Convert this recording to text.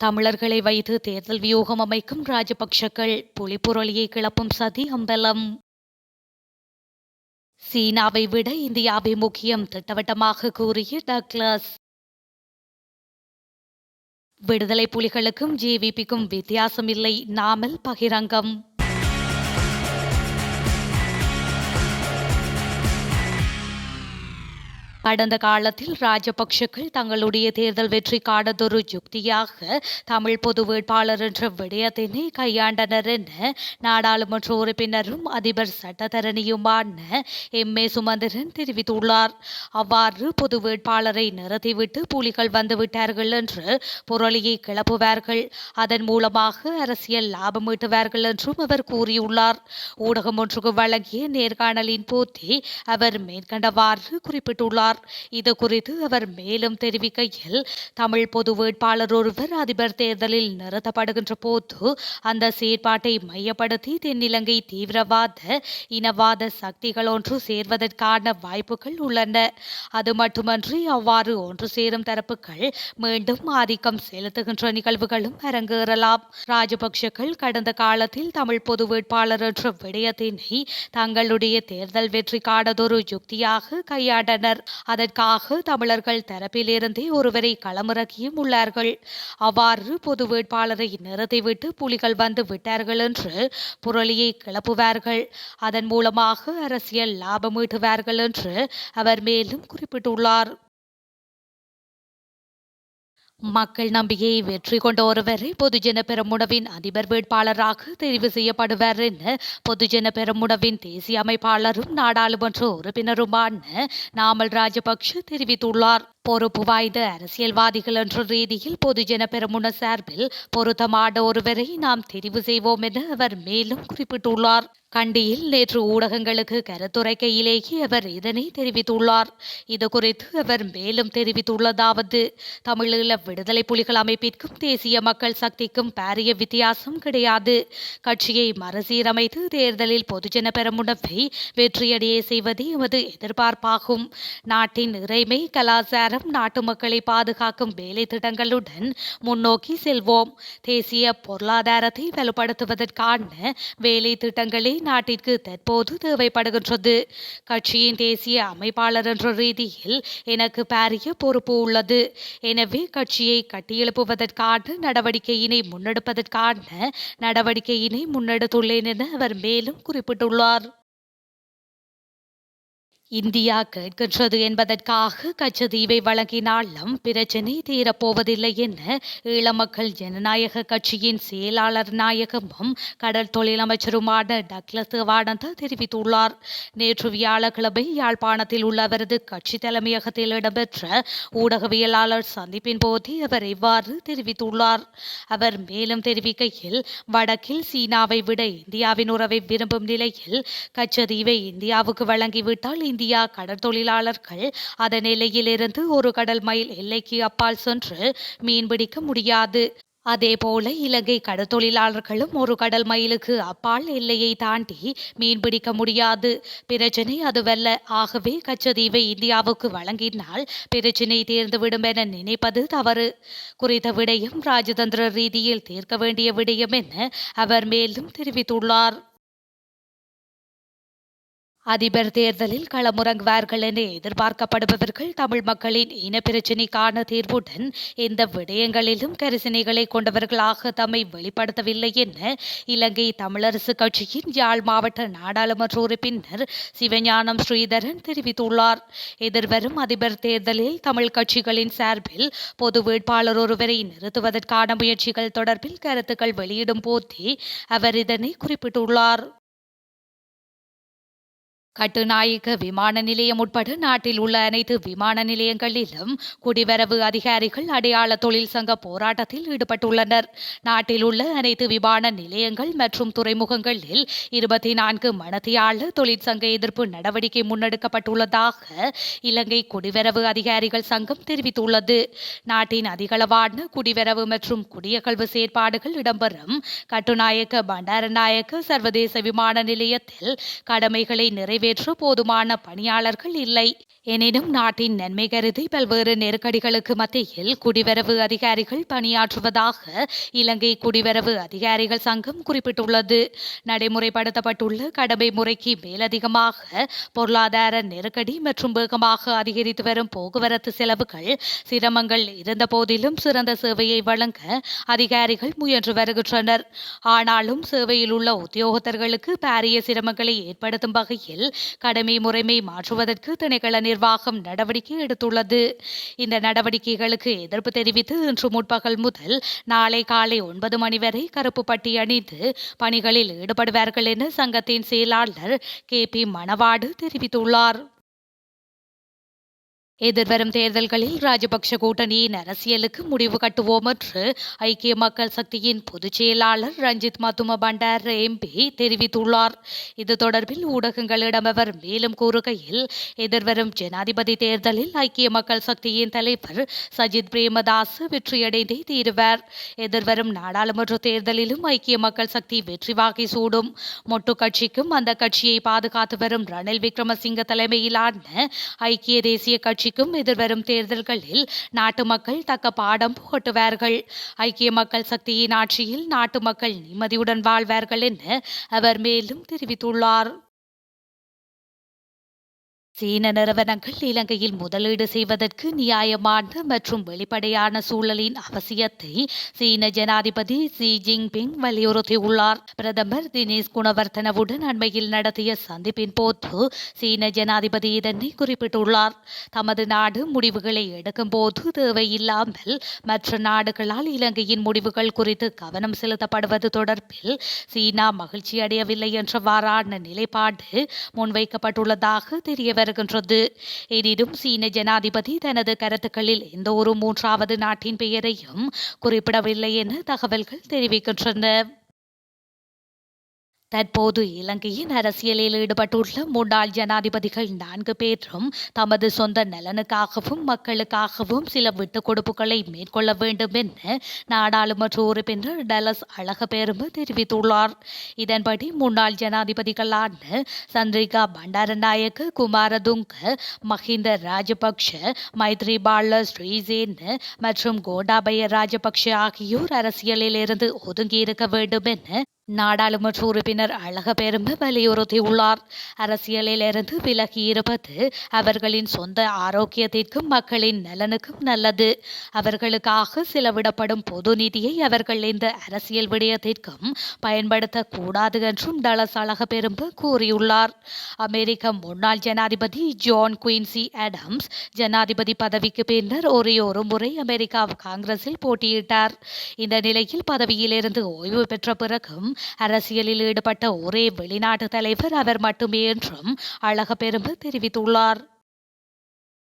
தமிழர்களை வைத்து தேர்தல் வியூகம் அமைக்கும் ராஜபக்ஷக்கள் புலிப்புரளியை கிளப்பும் சதி அம்பலம். சீனாவை விட இந்தியாவை முக்கியம் திட்டவட்டமாக கூறிய டக்ளஸ். விடுதலை புலிகளுக்கும் ஜேவிபிக்கும் வித்தியாசமில்லை, நாமல் பகிரங்கம். கடந்த காலத்தில் ராஜபக்ஷக்கள் தங்களுடைய தேர்தல் வெற்றிக்கானதொரு யுக்தியாக தமிழ் பொது வேட்பாளர் என்ற விடயத்தினை கையாண்டனர் என நாடாளுமன்ற உறுப்பினரும் அதிபர் சட்டத்தரணியுமான எம்.ஏ. சுமந்திரன் தெரிவித்துள்ளார். அவ்வாறு பொது வேட்பாளரை நிறுத்திவிட்டு புலிகள் வந்துவிட்டார்கள் என்று புரளியை கிளப்புவார்கள், அதன் மூலமாக அரசியல் லாபம் ஈட்டுவார்கள் என்றும் அவர் கூறியுள்ளார். ஊடகம் ஒன்றுக்கு வழங்கிய நேர்காணலின் போதே அவர் மேற்கண்டவாறு குறிப்பிட்டுள்ளார். இது குறித்து அவர் மேலும் தெரிவிக்கையில், தமிழ் பொது வேட்பாளர் ஒருவர் அதிபர் தேர்தலில் நிறுத்தப்படுகின்ற போது அந்த செயற்பாட்டை மையப்படுத்தி தென்னிலங்கை தீவிரவாத இனவாத சக்திகள் ஒன்று சேர்வதற்கான வாய்ப்புகள் உள்ளன. அது மட்டுமன்றி அவ்வாறு ஒன்று சேரும் தரப்புகள் மீண்டும் ஆதிக்கம் செலுத்துகின்ற நிகழ்வுகளும் அரங்கேறலாம். ராஜபக்ஷக்கள் கடந்த காலத்தில் தமிழ் பொது வேட்பாளர் என்ற விடயத்தினை தங்களுடைய தேர்தல் வெற்றிக்கானதொரு யுக்தியாக கையாண்டனர். அதற்காக தமிழர்கள் தரப்பிலிருந்தே ஒருவரை களமிறக்கியும் உள்ளார்கள். அவ்வாறு பொது வேட்பாளரை நிறுத்திவிட்டு புலிகள் வந்து விட்டார்கள் என்று புரளியை கிளப்புவார்கள், அதன் மூலமாக அரசியல் லாபம் ஈட்டுவார்கள் என்று அவர் மேலும் குறிப்பிட்டுள்ளார். மக்கள் நம்பிக்கையை வெற்றி கொண்ட ஒருவரை பொதுஜன பெரமுனவின் அதிபர் வேட்பாளராக தெரிவு செய்யப்படுவார் என பொதுஜன பெரமுனவின் தேசிய அமைப்பாளரும் நாடாளுமன்ற உறுப்பினருமான நாமல் ராஜபக்ஷ தெரிவித்துள்ளார். பொறுப்பு வாய்ந்த அரசியல்வாதிகள் என்ற ரீதியில் பொதுஜன பெரமுன சார்பில் பொருத்தமான ஒருவரை நாம் தெரிவு செய்வோம் என அவர் மேலும் குறிப்பிட்டுள்ளார். கண்டியில் நேற்று ஊடகங்களுக்கு கருத்துரைக்கையிலேயே அவர் இதனை தெரிவித்துள்ளார். இதுகுறித்து அவர் மேலும் தெரிவித்துள்ளதாவது, தமிழீழ விடுதலை புலிகள் அமைப்பிற்கும் தேசிய மக்கள் சக்திக்கும் பாரிய வித்தியாசம் கிடையாது. கட்சியை மறுசீரமைத்து தேர்தலில் பொதுஜன பெரமுனவை வெற்றியடைய செய்வது எமது எதிர்பார்ப்பாகும். நாட்டின் இறைமை, கலாச்சாரம், நாட்டு மக்களை பாதுகாக்கும் வேலை திட்டங்களுடன் முன்னோக்கி செல்வோம். தேசிய பொருளாதாரத்தை வலுப்படுத்துவதற்கான வேலை திட்டங்களே நாட்டிற்கு தற்போது தேவைப்படுகின்றது. கட்சியின் தேசிய அமைப்பாளர் என்ற ரீதியில் எனக்கு பாரிய பொறுப்பு உள்ளது. எனவே கட்சியை கட்டியெழுப்புவதற்கான நடவடிக்கையினை முன்னெடுத்துள்ளேன் என அவர் மேலும் குறிப்பிட்டுள்ளார். இந்தியா கேட்கின்றது என்பதற்காக கச்சதீவை வழங்கினாலும் பிரச்சினை தீரப்போவதில்லை என ஈழ மக்கள் ஜனநாயக கட்சியின் செயலாளர் நாயகமும் கடல் தொழில் அமைச்சருமான டக்ளஸ் தேவானந்தா தெரிவித்துள்ளார். நேற்று வியாழக்கிழமை யாழ்ப்பாணத்தில் உள்ள அவரது கட்சி தலைமையகத்தில் இடம்பெற்ற ஊடகவியலாளர் சந்திப்பின் போதே அவர் இவ்வாறு தெரிவித்துள்ளார். அவர் மேலும் தெரிவிக்கையில், வடக்கில் சீனாவை விட இந்தியாவின் உறவை விரும்பும் நிலையில் கச்சதீவை இந்தியாவுக்கு வழங்கிவிட்டால் இந்தியா கடற்தொழிலாளர்கள் அதன் எல்லையிலிருந்து ஒரு கடல் மைல் எல்லைக்கு அப்பால் சென்று மீன்பிடிக்க முடியாது. அதேபோல இலங்கை கடற்தொழிலாளர்களும் ஒரு கடல் மைலுக்கு அப்பால் எல்லையை தாண்டி மீன்பிடிக்க முடியாது. பிரச்சினை அதுவல்ல. ஆகவே கச்சதீவை இந்தியாவுக்கு வழங்கினால் பிரச்சினை தீர்ந்துவிடும் என நினைப்பது தவறு. குறித்த விடயம் ராஜதந்திர ரீதியில் தீர்க்க வேண்டிய விடயம் என அவர் மேலும் தெரிவித்துள்ளார். அதிபர் தேர்தலில் களமுறங்குவார்கள் என எதிர்பார்க்கப்படுபவர்கள் தமிழ் மக்களின் இனப்பிரச்சினைக்கான தீர்வுடன் எந்த விடயங்களிலும் கரிசனைகளை கொண்டவர்களாக தம்மை வெளிப்படுத்தவில்லை என இலங்கை தமிழரசு கட்சியின் யாழ் மாவட்ட நாடாளுமன்ற உறுப்பினர் சிவஞானம் ஸ்ரீதரன் தெரிவித்துள்ளார். எதிர்வரும் அதிபர் தேர்தலில் தமிழ் கட்சிகளின் சார்பில் பொது வேட்பாளர் ஒருவரை நிறுத்துவதற்கான முயற்சிகள் தொடர்பில் கருத்துக்கள் வெளியிடும் போதே அவர் இதனை குறிப்பிட்டுள்ளார். கட்டுநாயக்க விமான நிலையம் உட்பட நாட்டில் உள்ள அனைத்து விமான நிலையங்களிலும் குடிவரவு அதிகாரிகள் அடையாள தொழில் சங்க போராட்டத்தில் ஈடுபட்டுள்ளனர். நாட்டில் உள்ள அனைத்து விமான நிலையங்கள் மற்றும் துறைமுகங்களில் 24 மணித்தியால தொழிற்சங்க எதிர்ப்பு நடவடிக்கை முன்னெடுக்கப்பட்டுள்ளதாக இலங்கை குடிவரவு அதிகாரிகள் சங்கம் தெரிவித்துள்ளது. நாட்டின் அதிகளவான குடிவரவு மற்றும் குடியகல்வு செயற்பாடுகள் இடம்பெறும் கட்டுநாயக்க பண்டாரநாயக்க சர்வதேச விமான நிலையத்தில் கடமைகளை நிறைவேற்ற போதுமான பணியாளர்கள் இல்லை. எனினும் நாட்டின் நன்மை கருதி பல்வேறு நெருக்கடிகளுக்கு மத்தியில் குடிவரவு அதிகாரிகள் பணியாற்றுவதாக இலங்கை குடிவரவு அதிகாரிகள் சங்கம் குறிப்பிட்டுள்ளது. நடைமுறைப்படுத்தப்பட்டுள்ள கடமை முறைக்கு மேலதிகமாக பொருளாதார நெருக்கடி மற்றும் வேகமாக அதிகரித்து வரும் போக்குவரத்து செலவுகள் சிரமங்கள் இருந்த போதிலும் சிறந்த சேவையை வழங்க அதிகாரிகள் முயன்று வருகின்றனர். ஆனாலும் சேவையில் உள்ள உத்தியோகத்தர்களுக்கு பாரிய சிரமங்களை ஏற்படுத்தும் வகையில் கடமை முறைமை மாற்றுவதற்கு திணைக்கள நிர்வாகம் நடவடிக்கை எடுத்துள்ளது. இந்த நடவடிக்கைகளுக்கு எதிர்ப்பு தெரிவித்து இன்று முற்பகல் முதல் நாளை காலை 9 மணி வரை கருப்பு பட்டி அணிந்து பணிகளில் ஈடுபடுவார்கள் என சங்கத்தின் செயலாளர் KP மணவாடு தெரிவித்துள்ளார். எதிர்வரும் தேர்தல்களில் ராஜபக்ஷ கூட்டணியின் அரசியலுக்கு முடிவு கட்டுவோம் என்று ஐக்கிய மக்கள் சக்தியின் பொதுச் செயலாளர் ரஞ்சித் மத்தும பண்டார MP தெரிவித்துள்ளார். இது தொடர்பில் ஊடகங்களிடம் அவர் மேலும் கூறுகையில், எதிர்வரும் ஜனாதிபதி தேர்தலில் ஐக்கிய மக்கள் சக்தியின் தலைவர் சஜித் பிரேமதாஸ் வெற்றியடைந்தே தீருவார். எதிர்வரும் நாடாளுமன்ற தேர்தலிலும் ஐக்கிய மக்கள் சக்தி வெற்றி வாகை சூடும். மொட்டு கட்சிக்கும் அந்த கட்சியை பாதுகாத்து வரும் ரணில் விக்ரமசிங்க தலைமையிலான ஐக்கிய தேசிய கட்சி எதிர்வரும் தேர்தல்களில் நாட்டு மக்கள் தக்க பாடம் புகட்டுவார்கள். ஐக்கிய மக்கள் சக்தியின் ஆட்சியில் நாட்டு மக்கள் நிம்மதியுடன் வாழ்வார்கள் என அவர் மேலும் தெரிவித்துள்ளார். சீன நிறுவனங்கள் இலங்கையில் முதலீடு செய்வதற்கு நியாயமான மற்றும் வெளிப்படையான சூழலின் அவசியத்தை சீன ஜனாதிபதி ஷி ஜின்பிங் வலியுறுத்தியுள்ளார். பிரதமர் தினேஷ் குணவர்த்தனவுடன் அண்மையில் நடத்திய சந்திப்பின் போது சீன ஜனாதிபதி இதனை குறிப்பிட்டுள்ளார். தமது நாடு முடிவுகளை எடுக்கும் போது தேவையில்லாமல் மற்ற நாடுகளால் இலங்கையின் முடிவுகள் குறித்து கவனம் செலுத்தப்படுவது தொடர்பில் சீனா மகிழ்ச்சி அடையவில்லை என்றவாறான நிலைப்பாடு முன்வைக்கப்பட்டுள்ளதாக தெரிய வருகின்றது. எனினும் சீன ஜனாதிபதி தனது கருத்துக்களில் எந்த ஒரு மூன்றாவது நாட்டின் பெயரையும் குறிப்பிடவில்லை என தகவல்கள் தெரிவிக்கின்றன. தற்போது இலங்கையின் அரசியலில் ஈடுபட்டுள்ள முன்னாள் ஜனாதிபதிகள் 4 பேரும் தமது சொந்த நலனுக்காகவும் மக்களுக்காகவும் சில விட்டுக் கொடுப்புகளை மேற்கொள்ள வேண்டும் என நாடாளுமன்ற உறுப்பினர் டலஸ் அழகபெரும தெரிவித்துள்ளார். இதன்படி முன்னாள் ஜனாதிபதிகளான சந்திரிகா பண்டாரநாயக்க, குமாரதுங்க, மஹிந்த ராஜபக்ஷ, மைத்ரிபால ஸ்ரீசேன மற்றும் கோட்டாபய ராஜபக்ஷ ஆகியோர் அரசியலில் இருந்து ஒதுங்கியிருக்க வேண்டும் என நாடாளுமன்ற உறுப்பினர் அழகபெரும வலியுறுத்தியுள்ளார். அரசியலில் இருந்து விலகி இருப்பது அவர்களின் சொந்த ஆரோக்கியத்திற்கும் மக்களின் நலனுக்கும் நல்லது. அவர்களுக்காக செலவிடப்படும் பொது நிதியை அவர்கள் இந்த அரசியல் விடயத்திற்கும் பயன்படுத்தக்கூடாது என்றும் டலஸ் அழகபெரும கூறியுள்ளார். அமெரிக்க முன்னாள் ஜனாதிபதி ஜான் குயின்சி ஆடம்ஸ் ஜனாதிபதி பதவிக்கு பின்னர் ஒரே ஒரு முறை அமெரிக்கா காங்கிரஸில் போட்டியிட்டார். இந்த நிலையில் பதவியிலிருந்து ஓய்வு பெற்ற பிறகும் அரசியலில் ஈடுபட்ட ஒரே வெளிநாட்டு தலைவர் அவர் மட்டுமே என்றும் அழகபெரும தெரிவித்துள்ளார்.